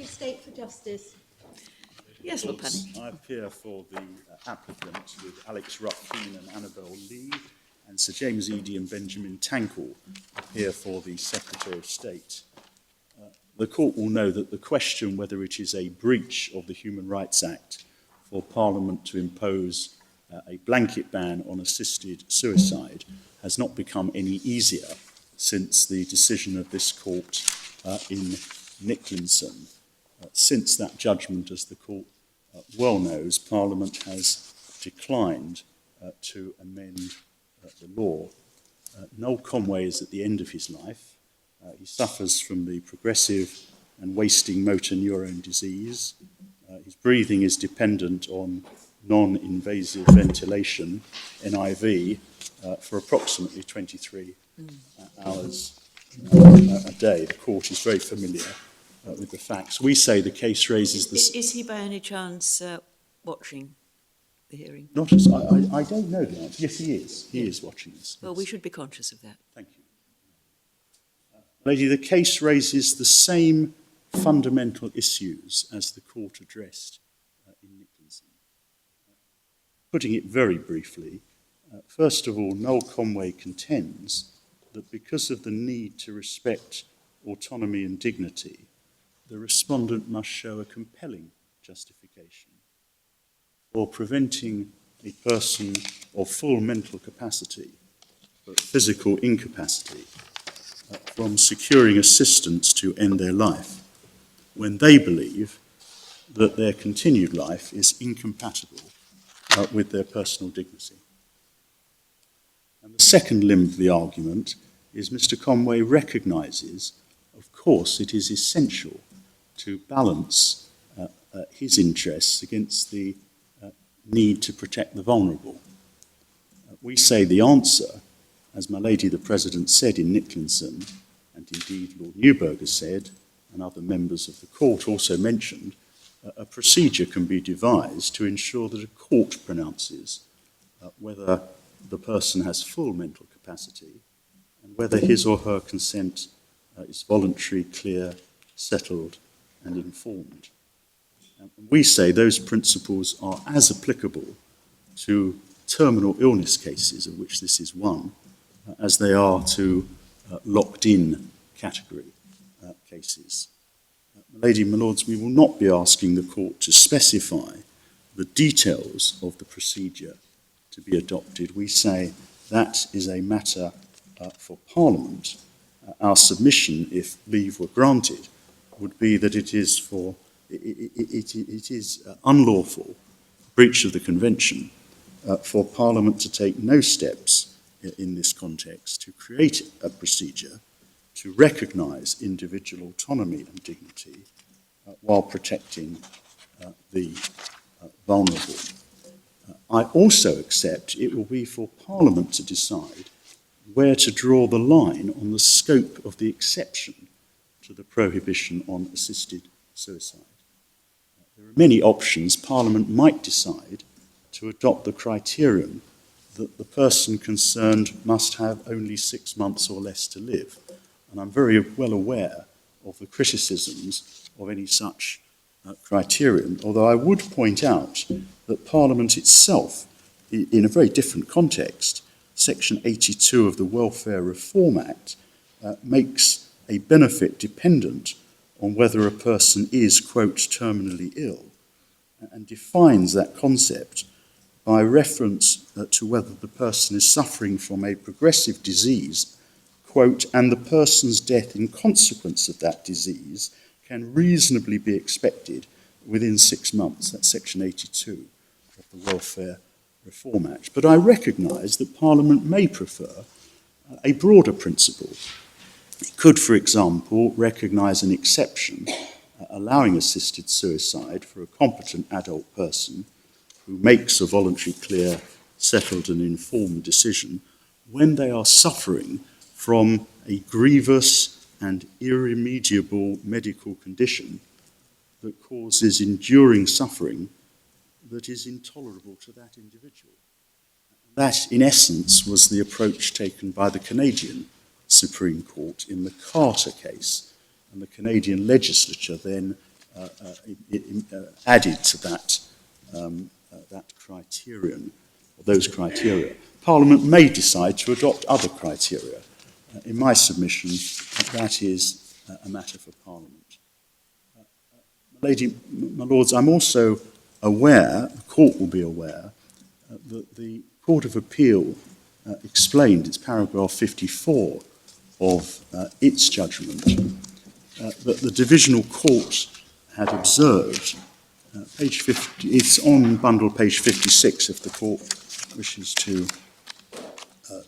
Secretary of State for Justice. Yes, Lord Penny. I appear for the applicant with Alex Ruff-Keene and Annabel Lee, and Sir James Eadie and Benjamin Tankle appear for the Secretary of State. The Court will know that the question whether it is a breach of the Human Rights Act for Parliament to impose a blanket ban on assisted suicide has not become any easier since the decision of this Court in Nicklinson. Since that judgment, as the Court well knows, Parliament has declined to amend the law. Noel Conway is at the end of his life. He suffers from the progressive and wasting motor neurone disease. His breathing is dependent on non-invasive ventilation, NIV, for approximately 23 hours a day. The Court is very familiar with the facts. We say the case raises the... Is he by any chance watching the hearing? Not as... I don't know the answer. Yes, he is. He is watching this. Well, we should be conscious of that. Thank you. Lady, the case raises the same fundamental issues as the Court addressed in Nicklinson. Putting it very briefly, first of all, Noel Conway contends that because of the need to respect autonomy and dignity, the respondent must show a compelling justification for preventing a person of full mental capacity but physical incapacity from securing assistance to end their life when they believe that their continued life is incompatible with their personal dignity. And the second limb of the argument is Mr. Conway recognises, of course, it is essential to balance his interests against the need to protect the vulnerable. We say the answer, as my lady the President said in Nicklinson, and indeed Lord Newburgh said, and other members of the Court also mentioned, a procedure can be devised to ensure that a court pronounces whether the person has full mental capacity and whether his or her consent is voluntary, clear, settled, and informed. We say those principles are as applicable to terminal illness cases, of which this is one, as they are to locked-in category cases. Lady, my lords, we will not be asking the Court to specify the details of the procedure to be adopted. We say that is a matter for Parliament. Our submission, if leave were granted, would be that it is unlawful, breach of the Convention, for Parliament to take no steps in this context to create a procedure to recognise individual autonomy and dignity while protecting the vulnerable. I also accept it will be for Parliament to decide where to draw the line on the scope of the exception to the prohibition on assisted suicide. There are many options. Parliament might decide to adopt the criterion that the person concerned must have only 6 months or less to live. And I'm very well aware of the criticisms of any such criterion, although I would point out that Parliament itself, in a very different context, Section 82 of the Welfare Reform Act, makes a benefit dependent on whether a person is, quote, terminally ill, and defines that concept by reference to whether the person is suffering from a progressive disease, quote, and the person's death in consequence of that disease can reasonably be expected within 6 months. That's Section 82 of the Welfare Reform Act. But I recognise that Parliament may prefer a broader principle. It could, for example, recognise an exception allowing assisted suicide for a competent adult person who makes a voluntary, clear, settled and informed decision when they are suffering from a grievous and irremediable medical condition that causes enduring suffering that is intolerable to that individual. That, in essence, was the approach taken by the Canadian Supreme Court in the Carter case, and the Canadian legislature then added to that criterion, or those criteria. Parliament may decide to adopt other criteria. In my submission, that is a matter for Parliament. My Lords, I'm also aware, the Court will be aware, that the Court of Appeal explained, it's paragraph 54 of its judgment, that the Divisional Court had observed, page 50, it's on bundle page 56 if the Court wishes to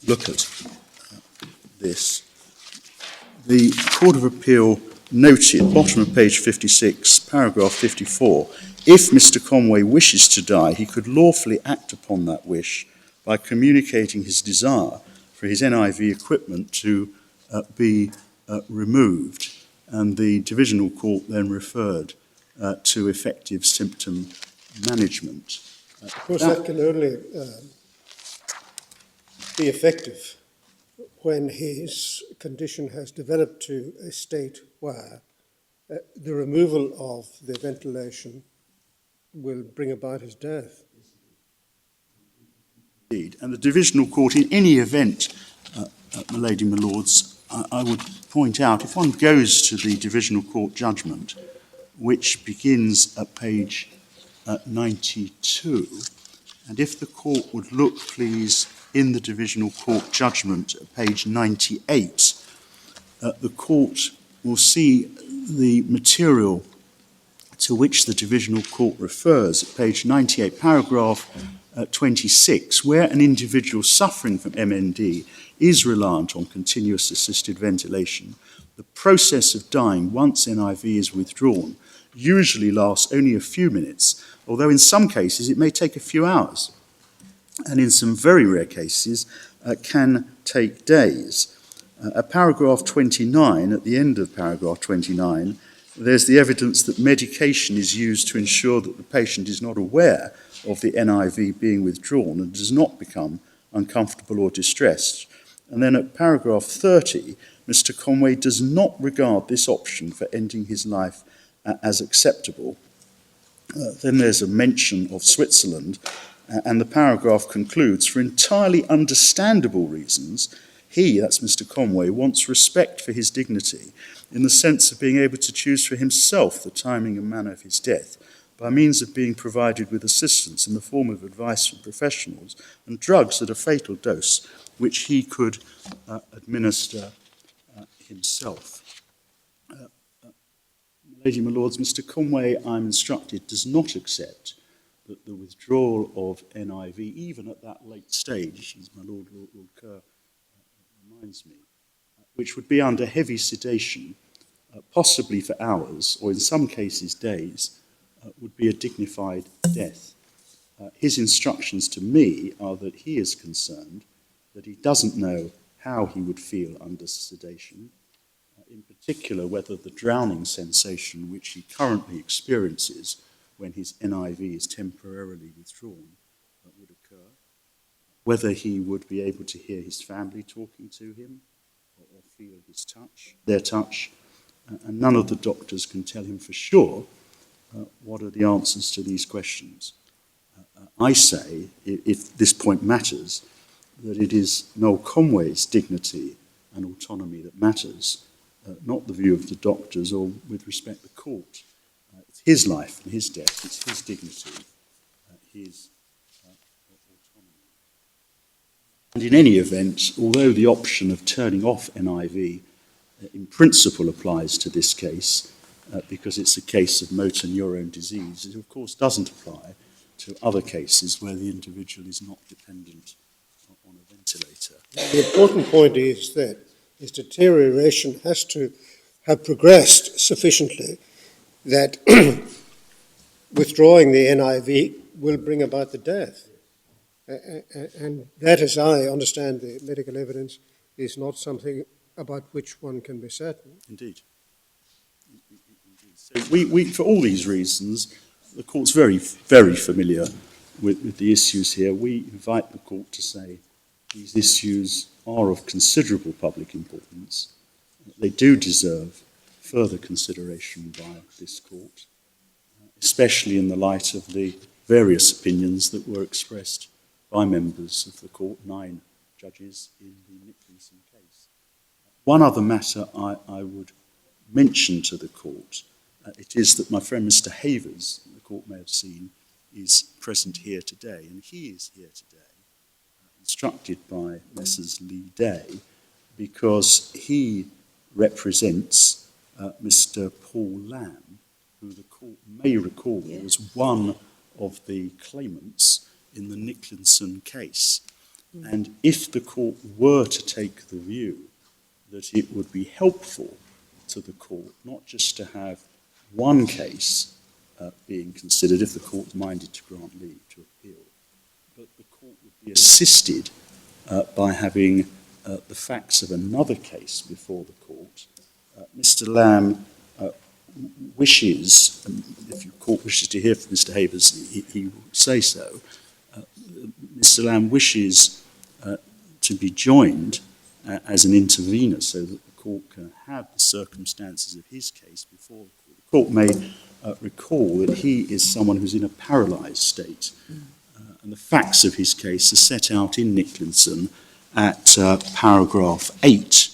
look at this. The Court of Appeal noted, bottom of page 56, paragraph 54, if Mr. Conway wishes to die, he could lawfully act upon that wish by communicating his desire for his NIV equipment to be removed. And the Divisional Court then referred to effective symptom management. Of course, that can only be effective when his condition has developed to a state where the removal of the ventilation will bring about his death. Indeed. And the Divisional Court, in any event, my Lady, my Lords, I would point out, if one goes to the Divisional Court judgment, which begins at page 92, and if the Court would look, please, in the Divisional Court judgment at page 98, the Court will see the material to which the Divisional Court refers at page 98, paragraph 26, where an individual suffering from MND is reliant on continuous assisted ventilation. The process of dying, once NIV is withdrawn, usually lasts only a few minutes, although in some cases it may take a few hours, and in some very rare cases can take days. At paragraph 29, at the end of paragraph 29, there's the evidence that medication is used to ensure that the patient is not aware of the NIV being withdrawn and does not become uncomfortable or distressed. And then at paragraph 30, Mr. Conway does not regard this option for ending his life as acceptable. Then there's a mention of Switzerland, and the paragraph concludes, for entirely understandable reasons, he, that's Mr. Conway, wants respect for his dignity in the sense of being able to choose for himself the timing and manner of his death by means of being provided with assistance in the form of advice from professionals and drugs at a fatal dose, which he could administer himself. Lady, my Lords, Mr. Conway, I'm instructed, does not accept that the withdrawal of NIV, even at that late stage, as my Lord Kerr reminds me, which would be under heavy sedation, possibly for hours, or in some cases days, would be a dignified death. His instructions to me are that he is concerned that he doesn't know how he would feel under sedation, in particular whether the drowning sensation which he currently experiences when his NIV is temporarily withdrawn would occur, whether he would be able to hear his family talking to him or feel his touch, their touch, and none of the doctors can tell him for sure what are the answers to these questions. I say, if this point matters, that it is Noel Conway's dignity and autonomy that matters, not the view of the doctors or, with respect, the court. It's his life and his death, it's his dignity, his autonomy. And in any event, although the option of turning off NIV in principle applies to this case, because it's a case of motor neurone disease, it of course doesn't apply to other cases where the individual is not dependent on a ventilator. The important point is that his deterioration has to have progressed sufficiently that withdrawing the NIV will bring about the death. And that, as I understand the medical evidence, is not something about which one can be certain. Indeed. So we, for all these reasons, the Court's very, very familiar with the issues here. We invite the Court to say these issues are of considerable public importance. They do deserve further consideration by this Court. especially in the light of the various opinions that were expressed by members of the court, 9 judges in the Nicholson case. One other matter I would mention to the court, it is that my friend Mr. Havers, the court may have seen, is present here today, and he is here today, instructed by Messrs. Lee Day, because he represents Mr. Paul Lamb, who the court may recall was one of the claimants in the Nicholson case. And if the court were to take the view that it would be helpful to the court not just to have one case being considered, if the court's minded to grant leave to appeal, but the court would be assisted by having the facts of another case before the court. Mr. Lamb wishes, if the court wishes to hear from Mr. Havers, he will say so. Mr. Lamb wishes to be joined as an intervener so that the court can have the circumstances of his case before the court. The court may recall that he is someone who's in a paralysed state, and the facts of his case are set out in Nicholson at paragraph 8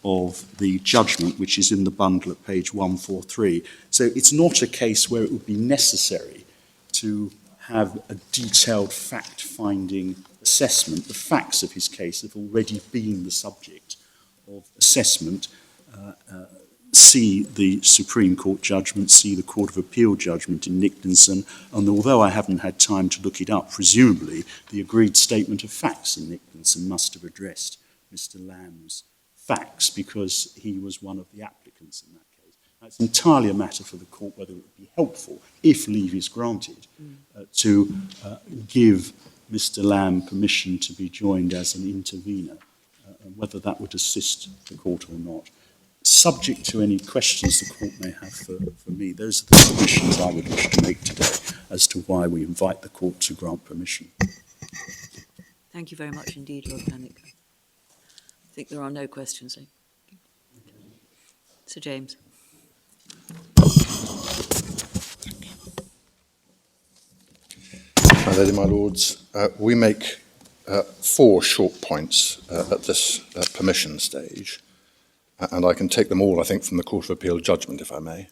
of the judgment, which is in the bundle at page 143. So it's not a case where it would be necessary to have a detailed fact-finding assessment. The facts of his case have already been the subject of assessment. See the Supreme Court judgment, see the Court of Appeal judgment in Nicholson, and although I haven't had time to look it up, presumably the agreed statement of facts in Nicholson must have addressed Mr. Lamb's facts because he was one of the applicants in that case. Now, it's entirely a matter for the court whether it would be helpful, if leave is granted, to give Mr. Lamb permission to be joined as an intervener, and whether that would assist the court or not. Subject to any questions the court may have for me, those are the submissions I would wish to make today as to why we invite the court to grant permission. Thank you very much indeed, Lord Cannick. I think there are no questions. Sir James. My Lady, my Lords, we make 4 short points at this permission stage, and I can take them all, I think, from the Court of Appeal judgment, if I may.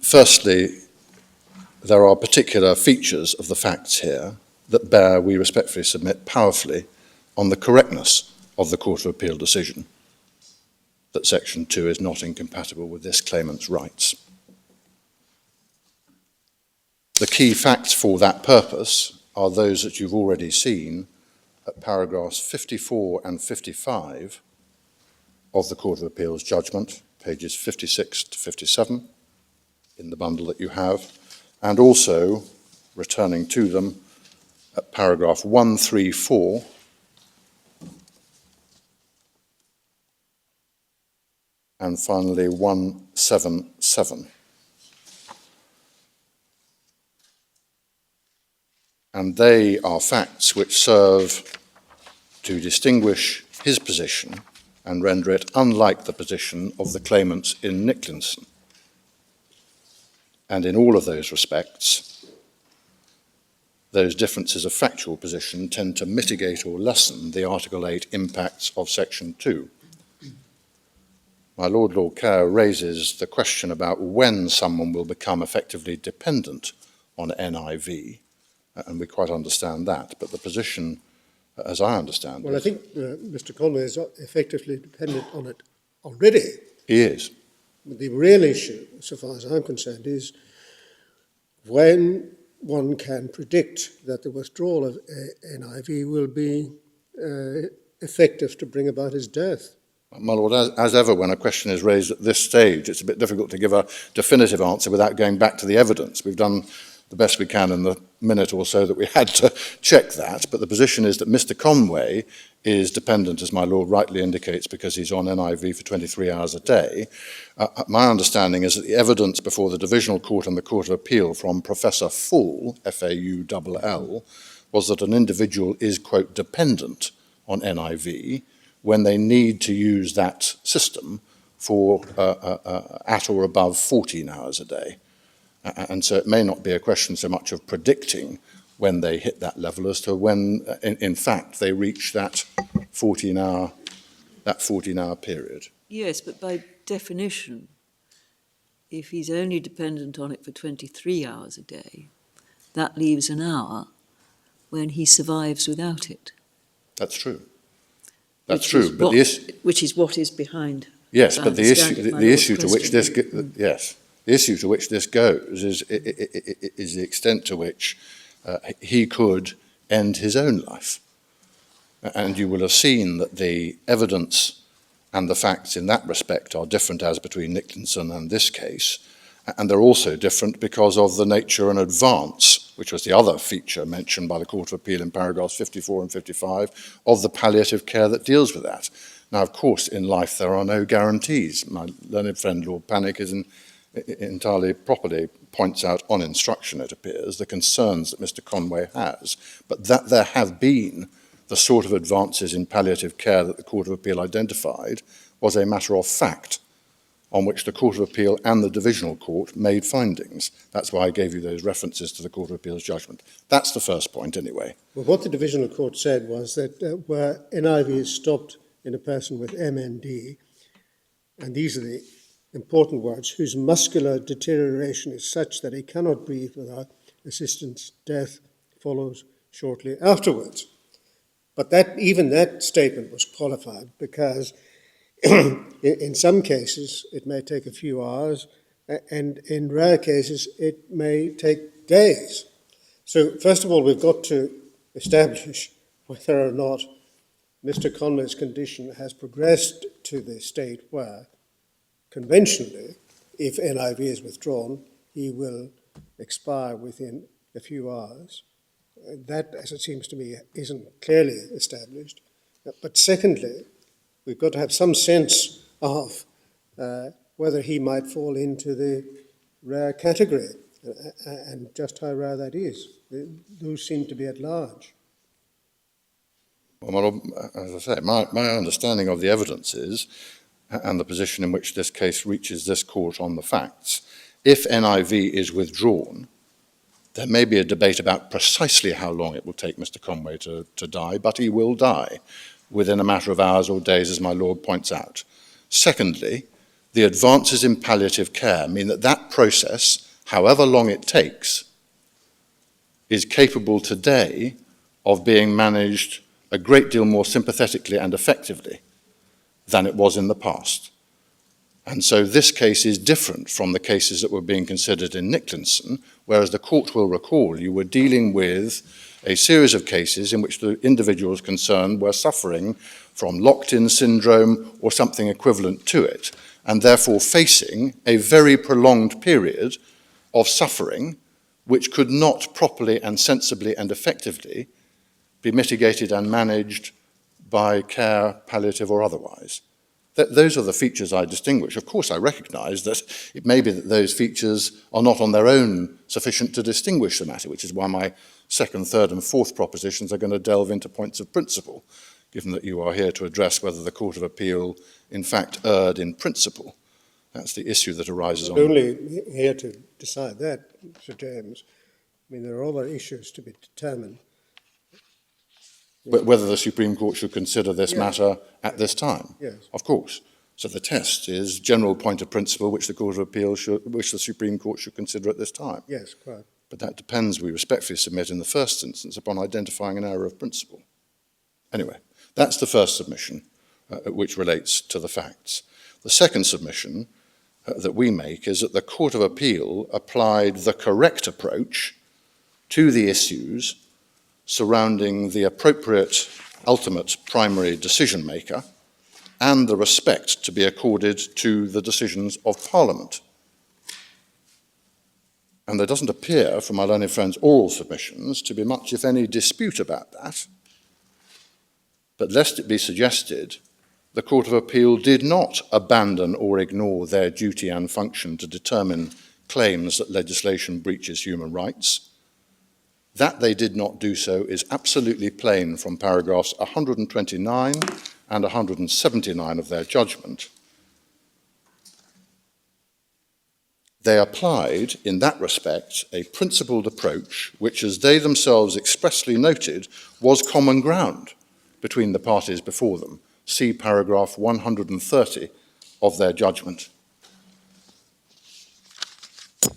Firstly, there are particular features of the facts here that bear, we respectfully submit, powerfully on the correctness of the Court of Appeal decision that Section 2 is not incompatible with this claimant's rights. The key facts for that purpose are those that you've already seen at paragraphs 54 and 55 of the Court of Appeal's judgment, pages 56 to 57 in the bundle that you have, and also, returning to them, at paragraph 134 and finally 177. And they are facts which serve to distinguish his position and render it unlike the position of the claimants in Nicholson. And in all of those respects, those differences of factual position tend to mitigate or lessen the Article 8 impacts of Section 2. My Lord Kerr raises the question about when someone will become effectively dependent on NIV, and we quite understand that, but the position, as I understand Well, it... I think Mr. Conway is effectively dependent on it already. He is. The real issue, so far as I'm concerned, is when one can predict that the withdrawal of NIV will be effective to bring about his death. My Lord, as ever, when a question is raised at this stage, it's a bit difficult to give a definitive answer without going back to the evidence. We've done the best we can in the minute or so that we had to check that, but the position is that Mr. Conway is dependent, as my Lord rightly indicates, because he's on NIV for 23 hours a day. My understanding is that the evidence before the Divisional Court and the Court of Appeal from Professor Full, F-A-U-L-L, was that an individual is, quote, dependent on NIV when they need to use that system for at or above 14 hours a day. And so it may not be a question so much of predicting when they hit that level as to when, in fact, they reach that 14-hour period. Yes, but by definition, if he's only dependent on it for 23 hours a day, that leaves an hour when he survives without it. That's true. That's true. But which is what is behind. Yes, but the issue to which this goes is the extent to which he could end his own life. And you will have seen that the evidence and the facts in that respect are different as between Nicklinson and this case. And they're also different because of the nature and advance, which was the other feature mentioned by the Court of Appeal in paragraphs 54 and 55, of the palliative care that deals with that. Now, of course, in life there are no guarantees. My learned friend Lord Panic is entirely properly points out on instruction, it appears, the concerns that Mr. Conway has, but that there have been the sort of advances in palliative care that the Court of Appeal identified was a matter of fact on which the Court of Appeal and the Divisional Court made findings. That's why I gave you those references to the Court of Appeal's judgment. That's the first point, anyway. Well, what the Divisional Court said was that where NIV is stopped in a person with MND, and these are the important words, whose muscular deterioration is such that he cannot breathe without assistance, death follows shortly afterwards. But even that statement was qualified because in some cases it may take a few hours, and in rare cases it may take days. So first of all, we've got to establish whether or not Mr. Conway's condition has progressed to the state where, conventionally, if NIV is withdrawn, he will expire within a few hours. That, as it seems to me, isn't clearly established. But secondly, we've got to have some sense of whether he might fall into the rare category and just how rare that is. Those seem to be at large. Well, as I say, my understanding of the evidence is, and the position in which this case reaches this court on the facts, if NIV is withdrawn, there may be a debate about precisely how long it will take Mr. Conway to die, but he will die within a matter of hours or days, as my Lord points out. Secondly, the advances in palliative care mean that that process, however long it takes, is capable today of being managed a great deal more sympathetically and effectively than it was in the past. And so this case is different from the cases that were being considered in Nicklinson, whereas the court will recall you were dealing with a series of cases in which the individuals concerned were suffering from locked-in syndrome or something equivalent to it, and therefore facing a very prolonged period of suffering which could not properly and sensibly and effectively be mitigated and managed by care, palliative or otherwise. Those are the features I distinguish. Of course, I recognise that it may be that those features are not on their own sufficient to distinguish the matter, which is why my second, third and fourth propositions are going to delve into points of principle, given that you are here to address whether the Court of Appeal in fact erred in principle. That's the issue that arises on... Only here to decide that, Sir James. I mean, there are other issues to be determined. Whether the Supreme Court should consider this matter at this time. Yes. Of course. So the test is general point of principle which the Court of Appeal which the Supreme Court should consider at this time. Yes, quite. But that depends, we respectfully submit, in the first instance upon identifying an error of principle. Anyway, that's the first submission which relates to the facts. The second submission that we make is that the Court of Appeal applied the correct approach to the issues surrounding the appropriate ultimate primary decision maker and the respect to be accorded to the decisions of Parliament. And there doesn't appear, from my learned friend's oral submissions, to be much, if any, dispute about that. But lest it be suggested, the Court of Appeal did not abandon or ignore their duty and function to determine claims that legislation breaches human rights. That they did not do so is absolutely plain from paragraphs 129 and 179 of their judgment. They applied, in that respect, a principled approach which, as they themselves expressly noted, was common ground between the parties before them. See paragraph 130 of their judgment.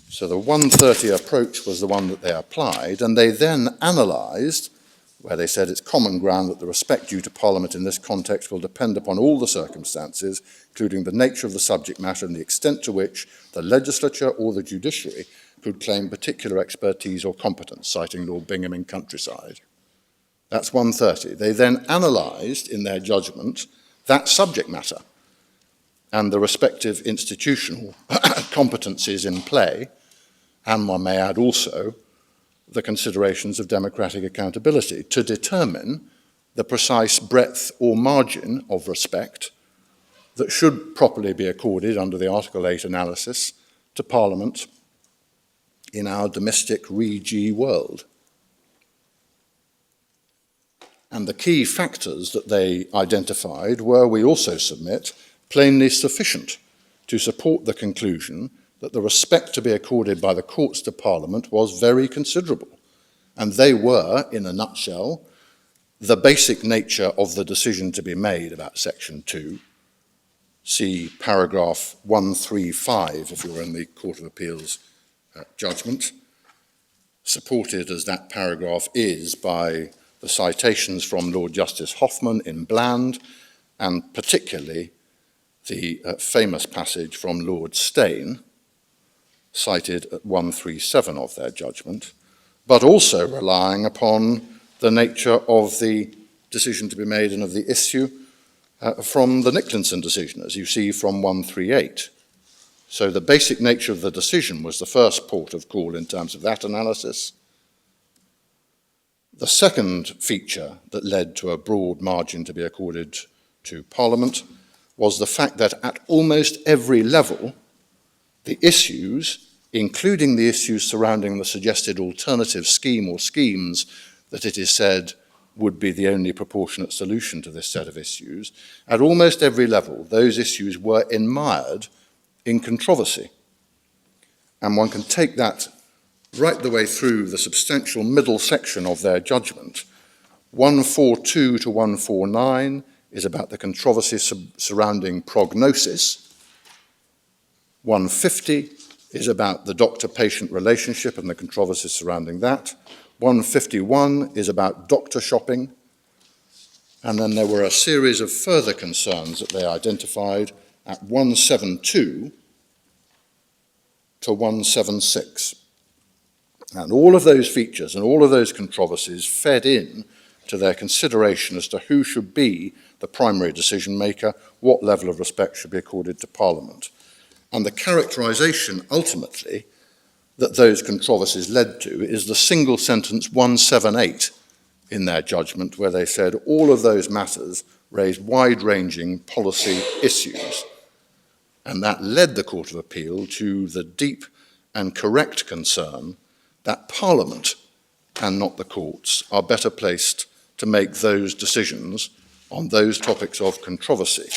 So the 130 approach was the one that they applied, and they then analysed, where they said it's common ground that the respect due to Parliament in this context will depend upon all the circumstances, including the nature of the subject matter and the extent to which the legislature or the judiciary could claim particular expertise or competence, citing Lord Bingham in Countryside. That's 130. They then analysed in their judgment that subject matter and the respective institutional competencies in play, and one may add also the considerations of democratic accountability to determine the precise breadth or margin of respect that should properly be accorded under the Article 8 analysis to Parliament in our domestic re-G world. And the key factors that they identified were, we also submit, plainly sufficient to support the conclusion that the respect to be accorded by the courts to Parliament was very considerable. And they were, in a nutshell, the basic nature of the decision to be made about Section 2. See paragraph 135 if you're in the Court of Appeal's judgment, supported as that paragraph is by the citations from Lord Justice Hoffman in Bland, and particularly the famous passage from Lord Steyn, cited at 137 of their judgment, but also relying upon the nature of the decision to be made and of the issue from the Nicklinson decision, as you see from 138. So the basic nature of the decision was the first port of call in terms of that analysis. The second feature that led to a broad margin to be accorded to Parliament was the fact that at almost every level, the issues, including the issues surrounding the suggested alternative scheme or schemes that it is said would be the only proportionate solution to this set of issues, at almost every level, those issues were enmired in controversy. And one can take that right the way through the substantial middle section of their judgment. 142 to 149 is about the controversy surrounding prognosis. 150 is about the doctor-patient relationship and the controversy surrounding that. 151 is about doctor shopping. And then there were a series of further concerns that they identified at 172 to 176. And all of those features and all of those controversies fed in to their consideration as to who should be the primary decision maker, what level of respect should be accorded to Parliament. And the characterisation, ultimately, that those controversies led to is the single sentence 178 in their judgment, where they said all of those matters raised wide-ranging policy issues. And that led the Court of Appeal to the deep and correct concern that Parliament, and not the courts, are better placed to make those decisions on those topics of controversy.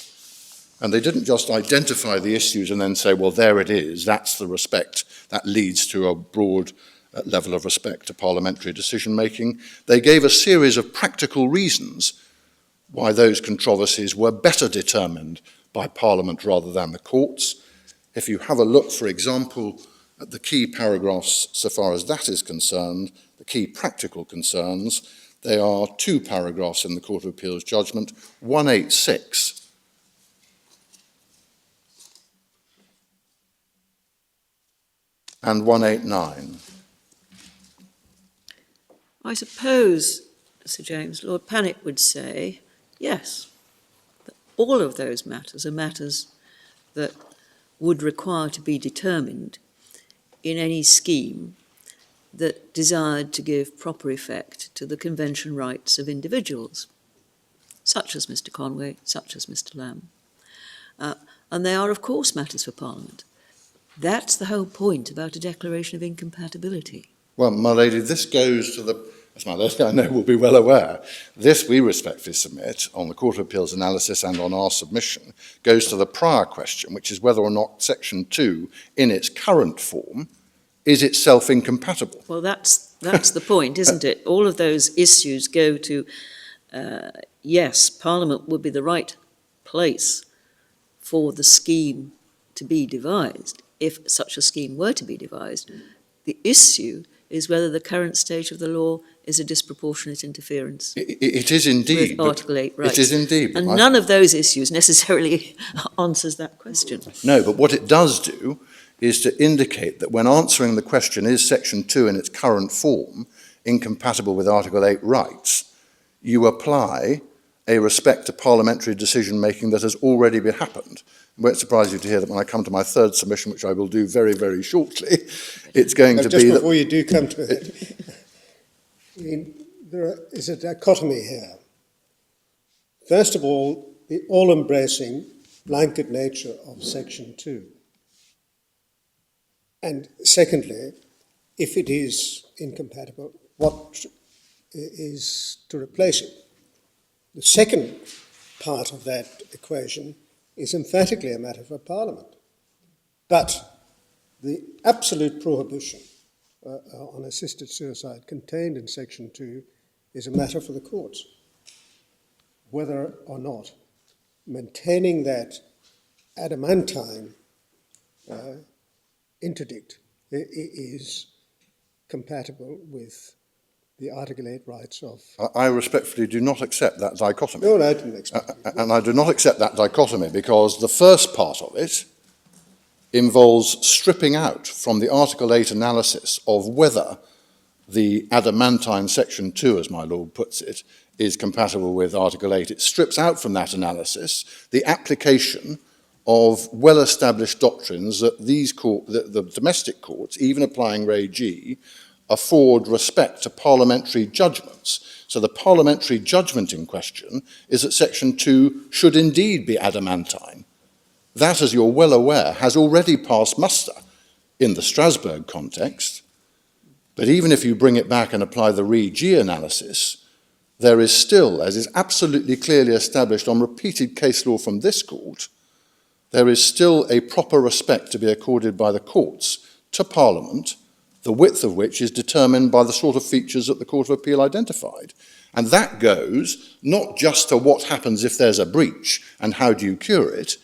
And they didn't just identify the issues and then say, well, there it is, that's the respect that leads to a broad level of respect to parliamentary decision-making. They gave a series of practical reasons why those controversies were better determined by Parliament rather than the courts. If you have a look, for example, at the key paragraphs so far as that is concerned, the key practical concerns, they are two paragraphs in the Court of Appeal's judgment, 186 and 189. I suppose, Sir James, Lord Panic would say, yes, that all of those matters are matters that would require to be determined in any scheme that desired to give proper effect to the convention rights of individuals, such as Mr. Conway, such as Mr. Lamb. And they are, of course, matters for Parliament. That's the whole point about a declaration of incompatibility. Well, my lady, this goes to the as my lady I know will be well aware, this we respectfully submit on the Court of Appeal's analysis and on our submission goes to the prior question, which is whether or not Section 2 in its current form is itself incompatible. Well, that's the point, isn't it? All of those issues go to, yes, Parliament would be the right place for the scheme to be devised, if such a scheme were to be devised. The issue is whether the current state of the law is a disproportionate interference. It is indeed. With Article 8 rights. It is indeed. And none of those issues necessarily answers that question. No, but what it does do is to indicate that when answering the question, is Section 2 in its current form incompatible with Article 8 rights, you apply a respect to parliamentary decision-making that has already been happened. It won't surprise you to hear that when I come to my third submission, which I will do very, very shortly, it's going to just be before that... you do come to it, I mean, there is a dichotomy here. First of all, the all-embracing blanket nature of Section 2. And secondly, if it is incompatible, what is to replace it? The second part of that equation is emphatically a matter for Parliament. But the absolute prohibition on assisted suicide contained in Section 2 is a matter for the courts. Whether or not maintaining that adamantine interdict is compatible with the Article 8 rights of... I respectfully do not accept that dichotomy. No, I didn't expect it. And I do not accept that dichotomy because the first part of it involves stripping out from the Article 8 analysis of whether the adamantine Section 2, as my Lord puts it, is compatible with Article 8. It strips out from that analysis the application of well-established doctrines that the domestic courts, even applying Re G, afford respect to parliamentary judgments. So the parliamentary judgment in question is that Section 2 should indeed be adamantine. That, as you're well aware, has already passed muster in the Strasbourg context. But even if you bring it back and apply the Re G analysis, there is still, as is absolutely clearly established on repeated case law from this court, there is still a proper respect to be accorded by the courts to Parliament, the width of which is determined by the sort of features that the Court of Appeal identified. And that goes not just to what happens if there's a breach and how do you cure it,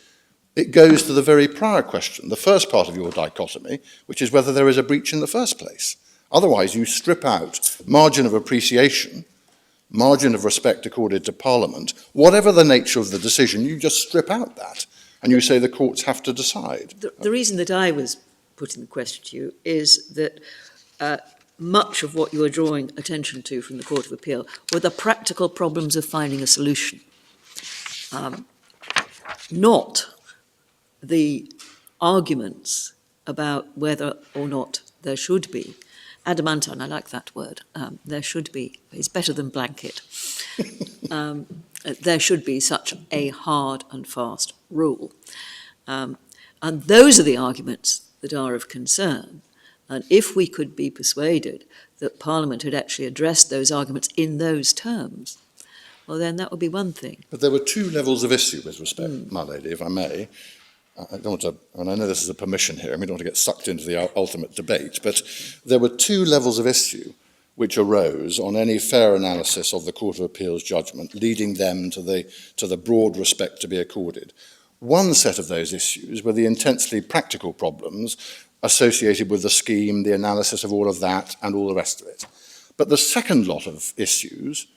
it goes to the very prior question, the first part of your dichotomy, which is whether there is a breach in the first place. Otherwise, you strip out margin of appreciation, margin of respect accorded to Parliament, whatever the nature of the decision, you just strip out that, and you say the courts have to decide. The reason that I was putting the question to you is that much of what you are drawing attention to from the Court of Appeal were the practical problems of finding a solution, not the arguments about whether or not there should be. Adamantine, I like that word. There should be. It's better than blanket. There should be such a hard and fast rule. And those are the arguments that are of concern. And if we could be persuaded that Parliament had actually addressed those arguments in those terms, well, then that would be one thing. But there were two levels of issue with respect, my lady, if I may. I don't want to, and I know this is a permission here, and we don't want to get sucked into the ultimate debate, but there were two levels of issue which arose on any fair analysis of the Court of Appeal's judgment, leading them to the broad respect to be accorded. One set of those issues were the intensely practical problems associated with the scheme, the analysis of all of that, and all the rest of it. But the second lot of issues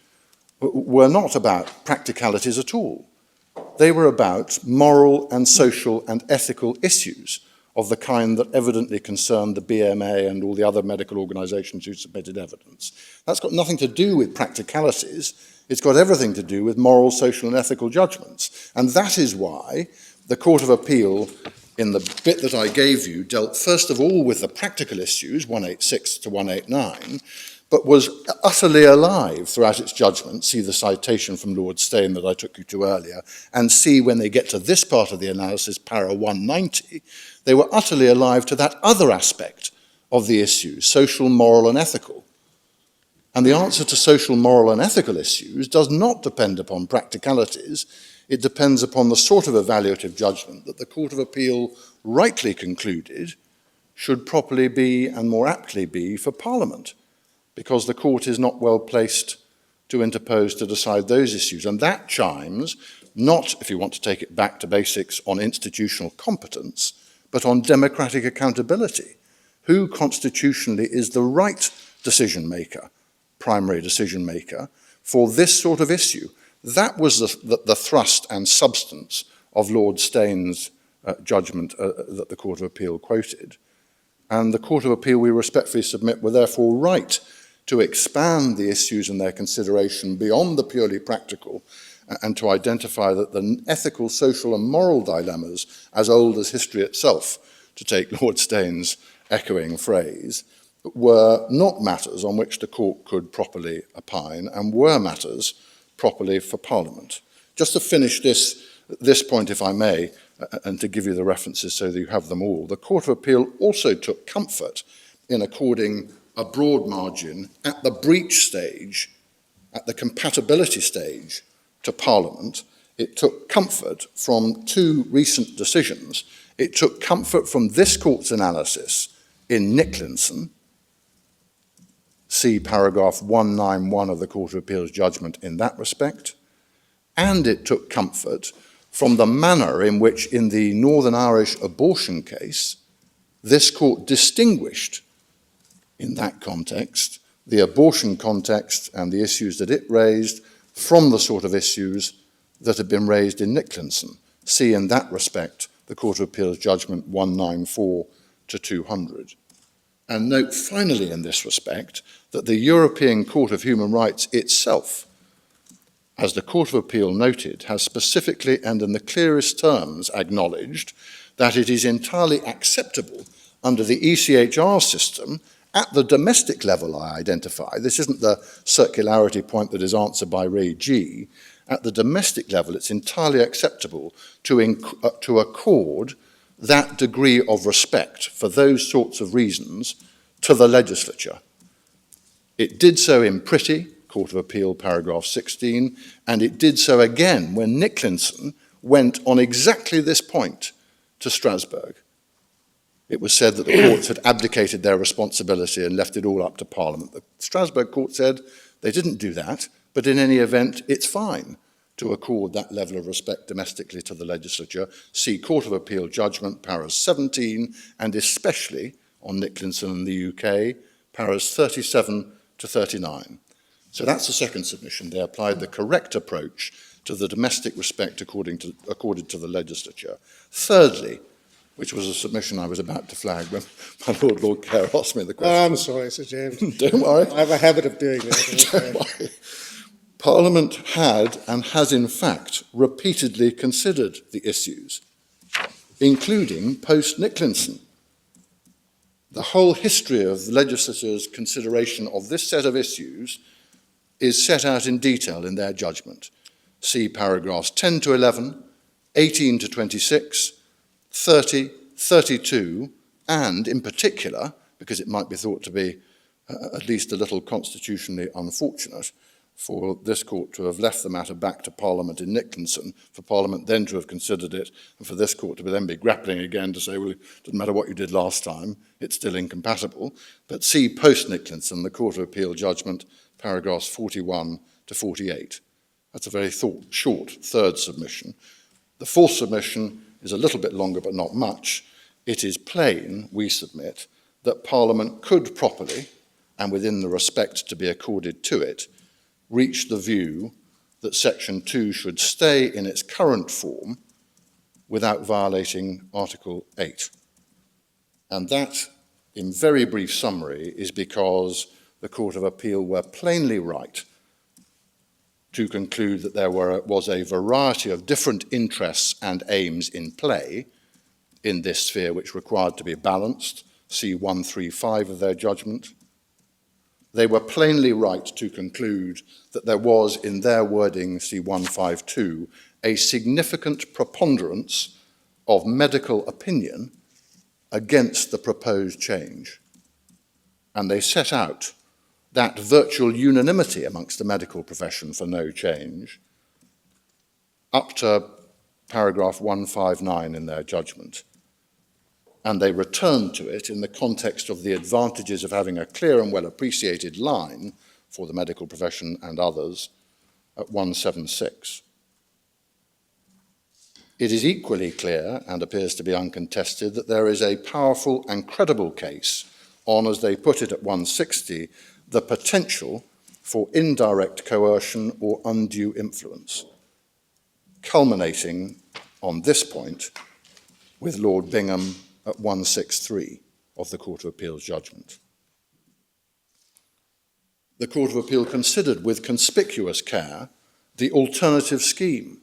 were not about practicalities at all. They were about moral and social and ethical issues of the kind that evidently concerned the BMA and all the other medical organisations who submitted evidence. That's got nothing to do with practicalities. It's got everything to do with moral, social and ethical judgments. And that is why the Court of Appeal, in the bit that I gave you, dealt first of all with the practical issues, 186 to 189, but was utterly alive throughout its judgment. See the citation from Lord Steyne that I took you to earlier, and see when they get to this part of the analysis, para 190, they were utterly alive to that other aspect of the issue, social, moral and ethical. And the answer to social, moral and ethical issues does not depend upon practicalities. It depends upon the sort of evaluative judgment that the Court of Appeal rightly concluded should properly be and more aptly be for Parliament, because the court is not well placed to interpose to decide those issues. And that chimes not, if you want to take it back to basics, on institutional competence, but on democratic accountability. Who constitutionally is the right decision maker, primary decision maker, for this sort of issue? That was the thrust and substance of Lord Steyne's judgment that the Court of Appeal quoted. And the Court of Appeal, we respectfully submit, were therefore right to expand the issues and their consideration beyond the purely practical and to identify that the ethical, social and moral dilemmas, as old as history itself, to take Lord Steyne's echoing phrase, were not matters on which the court could properly opine and were matters properly for Parliament. Just to finish this point, if I may, and to give you the references so that you have them all, the Court of Appeal also took comfort in according a broad margin at the breach stage, at the compatibility stage to Parliament. It took comfort from two recent decisions. It took comfort from this court's analysis in Nicklinson, see paragraph 191 of the Court of Appeal's judgment in that respect, and it took comfort from the manner in which, in the Northern Irish abortion case, this court distinguished, in that context, the abortion context and the issues that it raised from the sort of issues that had been raised in Nicklinson. See, in that respect, the Court of Appeal's judgment 194 to 200. And note finally in this respect that the European Court of Human Rights itself, as the Court of Appeal noted, has specifically and in the clearest terms acknowledged that it is entirely acceptable under the ECHR system at the domestic level I identify. This isn't the circularity point that is answered by Ray G. At the domestic level, it's entirely acceptable to accord that degree of respect for those sorts of reasons to the legislature. It did so in Pretty, Court of Appeal, paragraph 16, and it did so again when Nicklinson went on exactly this point to Strasbourg. It was said that the courts had abdicated their responsibility and left it all up to Parliament. The Strasbourg court said they didn't do that, but in any event, it's fine to accord that level of respect domestically to the legislature. See Court of Appeal judgment, paras 17, and especially on Nicklinson in the UK, paras 37 to 39. So that's the second submission. They applied the correct approach to the domestic respect accorded to the legislature. Thirdly, which was a submission I was about to flag when my Lord Kerr asked me the question. Oh, I'm sorry, Sir James. Don't worry. I have a habit of doing that. Don't worry. Parliament had and has in fact repeatedly considered the issues, including post-Nicklinson. The whole history of the legislature's consideration of this set of issues is set out in detail in their judgment. See paragraphs 10 to 11, 18 to 26, 30, 32, and in particular, because it might be thought to be at least a little constitutionally unfortunate for this court to have left the matter back to Parliament in Nicklinson, for Parliament then to have considered it, and for this court to then be grappling again to say, well, it doesn't matter what you did last time, it's still incompatible. But see post-Nicklinson, the Court of Appeal judgment, paragraphs 41 to 48. That's a very short third submission. The fourth submission is a little bit longer, but not much. It is plain, we submit, that Parliament could properly, and within the respect to be accorded to it, reach the view that Section 2 should stay in its current form without violating Article 8. And that, in very brief summary, is because the Court of Appeal were plainly right to conclude that there was a variety of different interests and aims in play in this sphere which required to be balanced, see 135 of their judgment. They were plainly right to conclude that there was, in their wording, see 152, a significant preponderance of medical opinion against the proposed change. And they set out that virtual unanimity amongst the medical profession for no change, up to paragraph 159 in their judgment. And they returned to it in the context of the advantages of having a clear and well appreciated line for the medical profession and others at 176. It is equally clear, and appears to be uncontested, that there is a powerful and credible case on, as they put it at 160, the potential for indirect coercion or undue influence, culminating on this point with Lord Bingham at 163 of the Court of Appeal's judgment. The Court of Appeal considered with conspicuous care the alternative scheme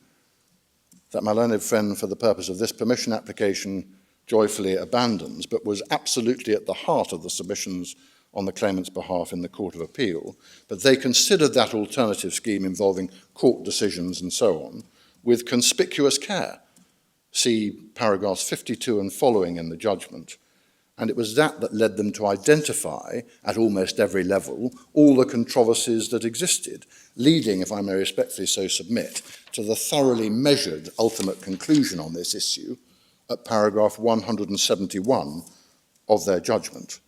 that my learned friend, for the purpose of this permission application, joyfully abandons, but was absolutely at the heart of the submissions on the claimant's behalf in the Court of Appeal. But they considered that alternative scheme involving court decisions and so on with conspicuous care. See paragraphs 52 and following in the judgment. And it was that led them to identify, at almost every level, all the controversies that existed, leading, if I may respectfully so submit, to the thoroughly measured ultimate conclusion on this issue at paragraph 171 of their judgment.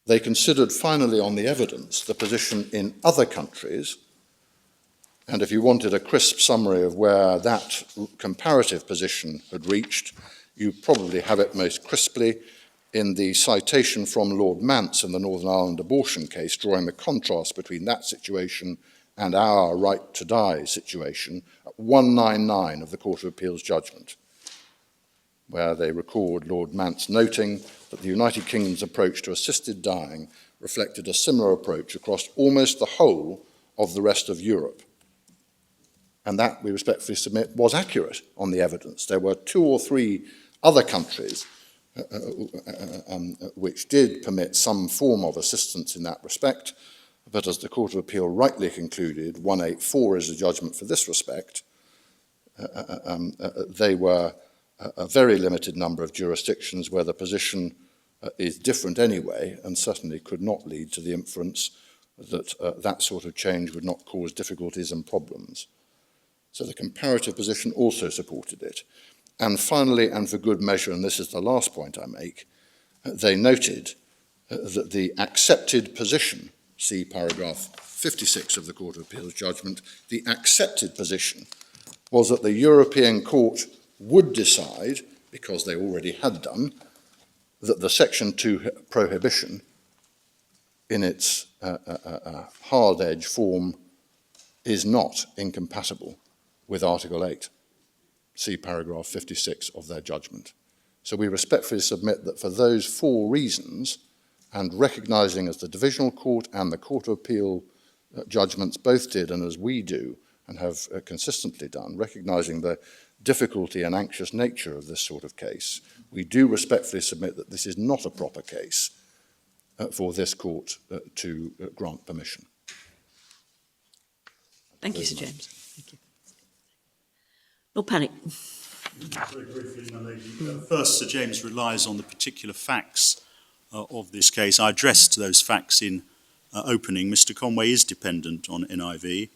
They considered finally on the evidence the position in other countries, and if you wanted a crisp summary of where that comparative position had reached, you probably have it most crisply in the citation from Lord Mance in the Northern Ireland abortion case, drawing the contrast between that situation and our right to die situation at 199 of the Court of Appeal's judgment, where they record Lord Mance noting that the United Kingdom's approach to assisted dying reflected a similar approach across almost the whole of the rest of Europe. And that, we respectfully submit, was accurate on the evidence. There were 2 or 3 other countries which did permit some form of assistance in that respect, but as the Court of Appeal rightly concluded, 184 is the judgment for this respect, they were a very limited number of jurisdictions where the position is different anyway, and certainly could not lead to the inference that that sort of change would not cause difficulties and problems. So the comparative position also supported it. And finally, and for good measure, and this is the last point I make, they noted that the accepted position, see paragraph 56 of the Court of Appeal's judgment, the accepted position was that the European Court would decide, because they already had done, that the Section 2 prohibition in its hard-edge form is not incompatible with Article 8. See paragraph 56 of their judgment. So we respectfully submit that for those 4 reasons, and recognising as the Divisional Court and the Court of Appeal judgments both did, and as we do, and have consistently done, recognising the difficulty and anxious nature of this sort of case, we do respectfully submit that this is not a proper case for this court to grant permission. Thank you, Sir James. Thank you. Lord Panic. Very briefly, my lady. First, Sir James relies on the particular facts of this case. I addressed those facts in opening. Mr. Conway is dependent on NIV.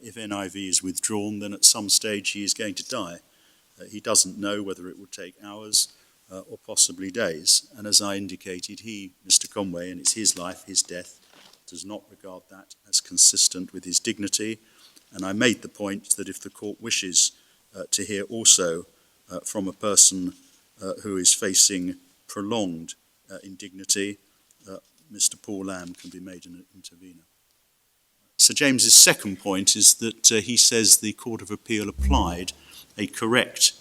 If NIV is withdrawn, then at some stage he is going to die. He doesn't know whether it will take hours or possibly days. And as I indicated, he, Mr. Conway, and it's his life, his death, does not regard that as consistent with his dignity. And I made the point that if the court wishes to hear also from a person who is facing prolonged indignity, Mr. Paul Lamb can be made an intervener. Sir James's second point is that he says the Court of Appeal applied a correct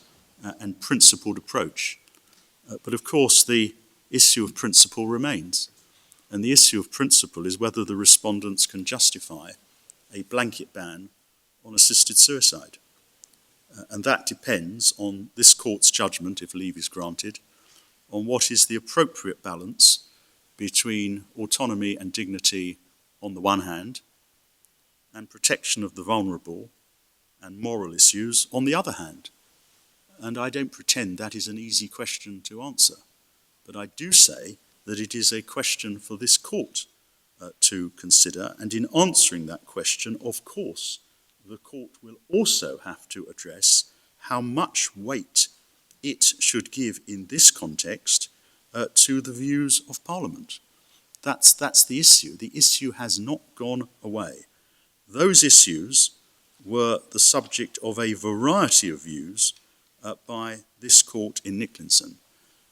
and principled approach. But of course the issue of principle remains. And the issue of principle is whether the respondents can justify a blanket ban on assisted suicide. And that depends on this court's judgment, if leave is granted, on what is the appropriate balance between autonomy and dignity on the one hand, and protection of the vulnerable and moral issues on the other hand. And I don't pretend that is an easy question to answer, but I do say that it is a question for this court to consider, and in answering that question, of course, the court will also have to address how much weight it should give in this context to the views of Parliament. That's the issue. The issue has not gone away. Those issues were the subject of a variety of views by this court in Nicklinson,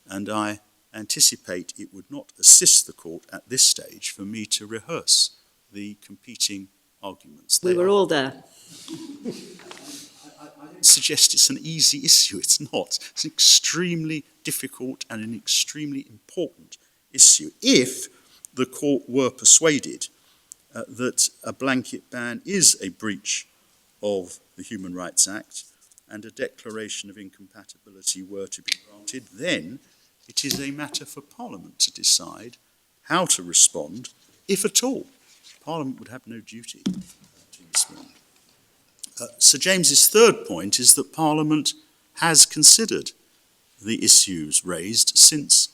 and I anticipate it would not assist the court at this stage for me to rehearse the competing arguments. We were all there. I don't suggest it's an easy issue. It's not. It's an extremely difficult and an extremely important issue. If the court were persuaded that a blanket ban is a breach of the Human Rights Act and a declaration of incompatibility were to be granted, then it is a matter for Parliament to decide how to respond, if at all. Parliament would have no duty to respond. Sir James's third point is that Parliament has considered the issues raised since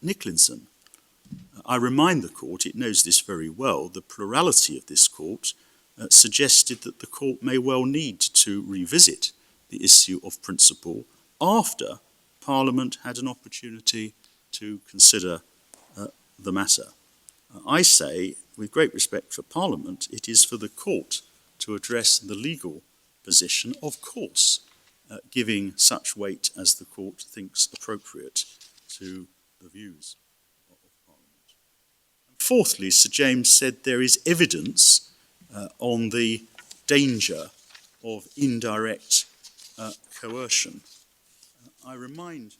Nicklinson. I remind the court, it knows this very well, the plurality of this court suggested that the court may well need to revisit the issue of principle after Parliament had an opportunity to consider the matter. I say, with great respect for Parliament, it is for the court to address the legal position, of course, giving such weight as the court thinks appropriate to the views of Parliament. And fourthly, Sir James said there is evidence on the danger of indirect coercion. I remind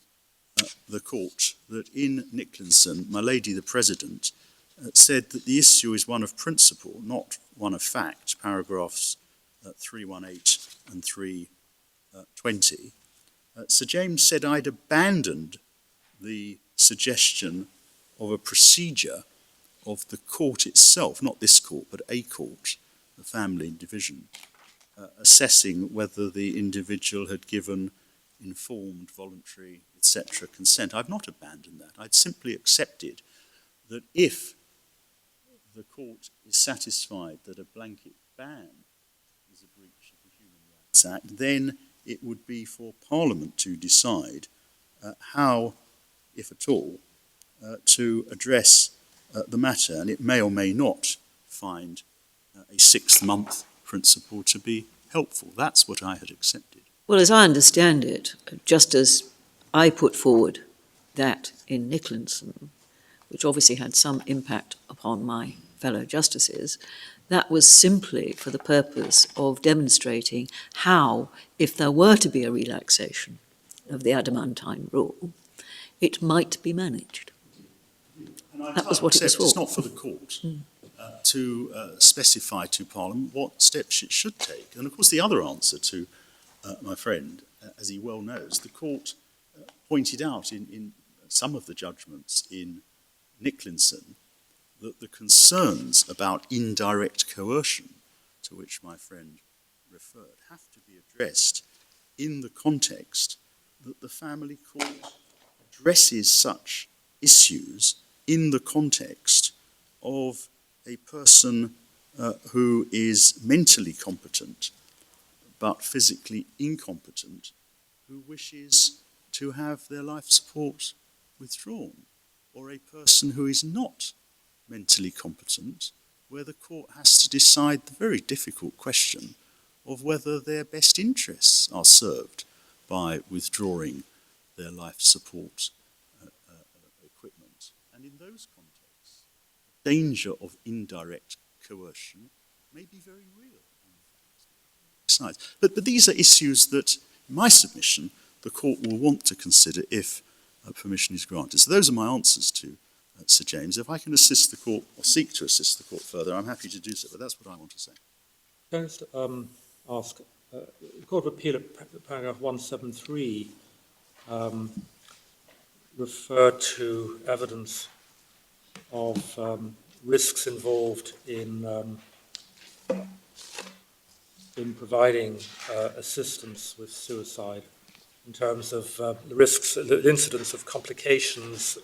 the court that in Nicklinson, my lady the President said that the issue is one of principle, not one of fact, paragraphs 318 and 320. Sir James said I'd abandoned the suggestion of a procedure of the court itself, not this court, but a court, the family division, assessing whether the individual had given informed, voluntary, etc. consent. I've not abandoned that. I'd simply accepted that if the court is satisfied that a blanket ban is a breach of the Human Rights Act, then it would be for Parliament to decide how, if at all, to address the matter, and it may or may not find a 6-month principle to be helpful. That's what I had accepted. Well, as I understand it, just as I put forward that in Nicklinson, which obviously had some impact upon my fellow justices, that was simply for the purpose of demonstrating how, if there were to be a relaxation of the adamantine rule, it might be managed. That was what it was for. It's not for the court to specify to Parliament what steps it should take. And of course the other answer to my friend, as he well knows, the court pointed out in some of the judgments in Nicklinson that the concerns about indirect coercion, to which my friend referred, have to be addressed in the context that the family court addresses such issues in the context of a person who is mentally competent but physically incompetent, who wishes to have their life support withdrawn, or a person who is not mentally competent, where the court has to decide the very difficult question of whether their best interests are served by withdrawing their life support equipment. And in those contexts, the danger of indirect coercion may be very real. But these are issues that, in my submission, the court will want to consider if permission is granted. So those are my answers to Sir James. If I can assist the court, or seek to assist the court further, I'm happy to do so, but that's what I want to say. Can I just ask, the Court of Appeal at paragraph 173 referred to evidence of risks involved in providing assistance with suicide, in terms of the risks, the incidence of complications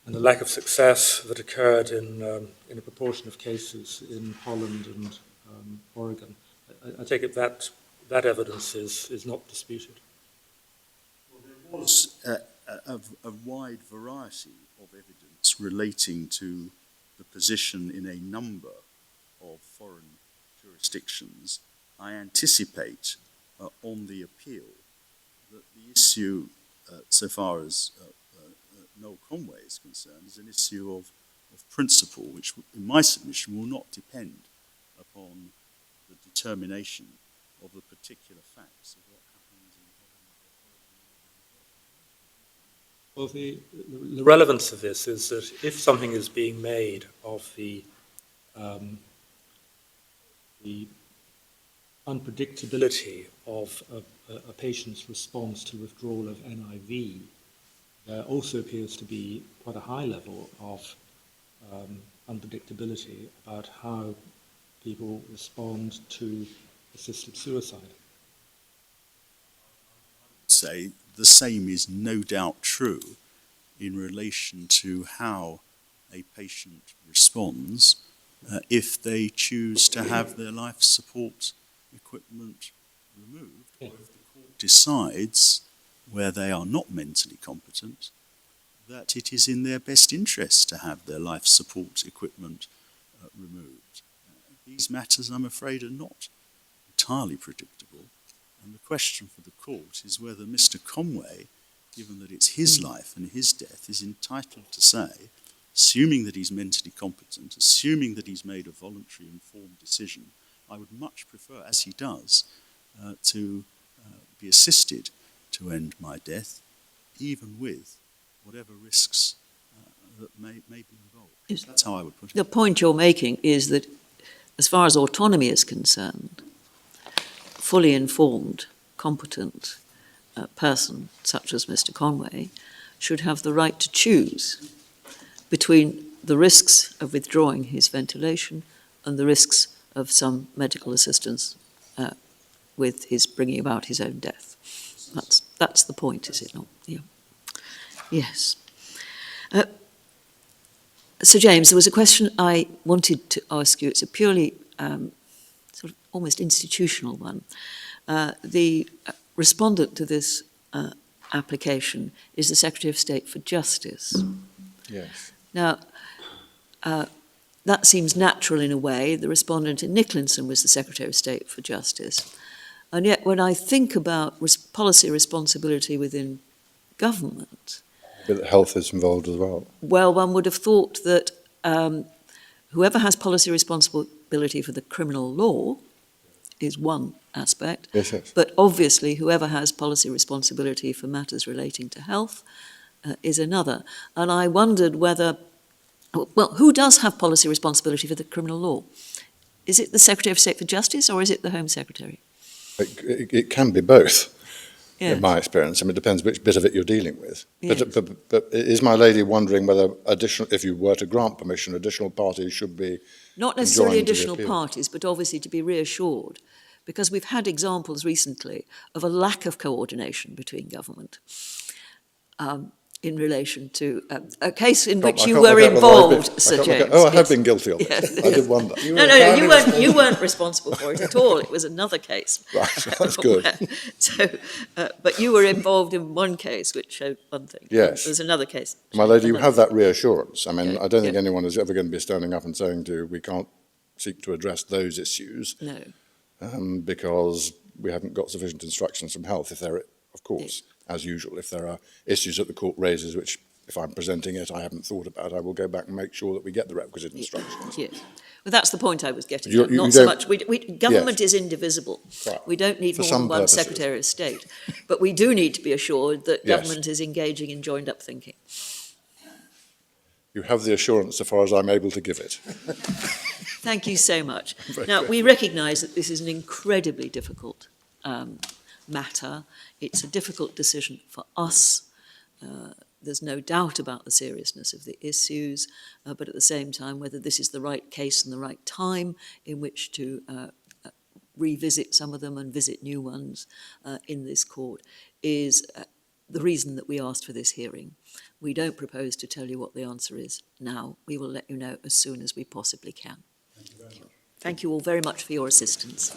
and the lack of success that occurred in a proportion of cases in Holland and Oregon. I take it that evidence is not disputed. There was a wide variety of evidence relating to the position in a number of foreign jurisdictions. I anticipate on the appeal that the issue, so far as Noel Conway is concerned, is an issue of principle, which in my submission will not depend upon the determination of the particular facts of what happens in Well, the relevance of this is that if something is being made of the unpredictability of a patient's response to withdrawal of NIV, there also appears to be quite a high level of unpredictability about how people respond to assisted suicide. say the same is no doubt true in relation to how a patient responds if they choose to have their life support equipment removed, or if the court decides, where they are not mentally competent, that it is in their best interest to have their life support equipment removed. These matters, I'm afraid, are not entirely predictable, and the question for the court is whether Mr. Conway, given that it's his life and his death, is entitled to say, assuming that he's mentally competent, assuming that he's made a voluntary informed decision, I would much prefer, as he does, to be assisted to end my death, even with whatever risks that may be involved. That's how I would put it. The point you're making is that, as far as autonomy is concerned, fully informed, competent person, such as Mr. Conway, should have the right to choose between the risks of withdrawing his ventilation and the risks of some medical assistance with his bringing about his own death. That's the point, is it not? Yeah. Yes. Sir James, there was a question I wanted to ask you. It's a purely sort of almost institutional one. The respondent to this application is the Secretary of State for Justice. Yes. Now, that seems natural in a way. The respondent in Nicklinson was the Secretary of State for Justice. And yet, when I think about policy responsibility within government, But health is involved as well. well, one would have thought that whoever has policy responsibility for the criminal law is one aspect, Yes, yes. but obviously whoever has policy responsibility for matters relating to health is another. And I wondered whether, well, who does have policy responsibility for the criminal law? Is it the Secretary of State for Justice or is it the Home Secretary? It can be both. Yes. In my experience. I mean, it depends which bit of it you're dealing with. Yes. But is my lady wondering whether if you were to grant permission, additional parties should be Not necessarily enjoined to the additional appeal? parties, but obviously to be reassured, because we've had examples recently of a lack of coordination between government in relation to a case in which you were involved, Sir James. Oh, I have Yes. been guilty of it. Yes. I did wonder. No, you weren't responsible for it at all. It was another case. Right, that's good. But you were involved in one case which showed one thing. Yes. There's another case. My lady, you have that reassurance. I mean, Okay, I don't think yeah. anyone is ever going to be standing up and saying to you, we can't seek to address those issues No. because we haven't got sufficient instructions from health. If there, of course, as usual, if there are issues that the court raises which, if I'm presenting it, I haven't thought about, I will go back and make sure that we get the requisite instructions. Yes. Well, that's the point I was getting You- at. you Not so don't- much. Government is indivisible. Right. We don't need For more some than one purposes. Secretary of State. But we do need to be assured that Yes. government is engaging in joined-up thinking. You have the assurance so far as I'm able to give it. Thank you so much. Very Now, grateful. we recognise that this is an incredibly difficult matter. It's a difficult decision for us. There's no doubt about the seriousness of the issues, but at the same time, whether this is the right case and the right time in which to revisit some of them and visit new ones in this court is the reason that we asked for this hearing. We don't propose to tell you what the answer is now. We will let you know as soon as we possibly can. Thank you all very much for your assistance.